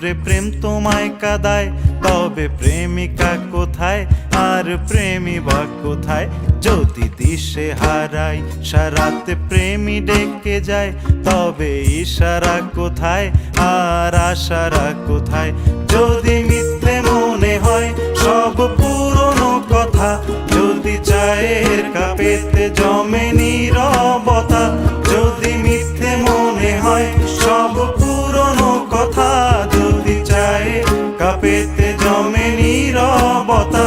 করে প্রেম তোমায় কাঁদায়, তবে প্রেমিকা কোথায় আর প্রেমী বা কোথায়? যদি দিশে হারাই সারাতে প্রেমী ডেকে যায়, তবে ইশারা কোথায় আর আশারা কোথায়? যদি মিথ্যে মনে হয় সব পুরনো কথা, যদি চায়ের কাপেতে জমে নীরবতা, যদি মিথ্যে মনে হয় সব পুরনো কথা, যদি চায়ের কাপেতে জমে নীরবতা,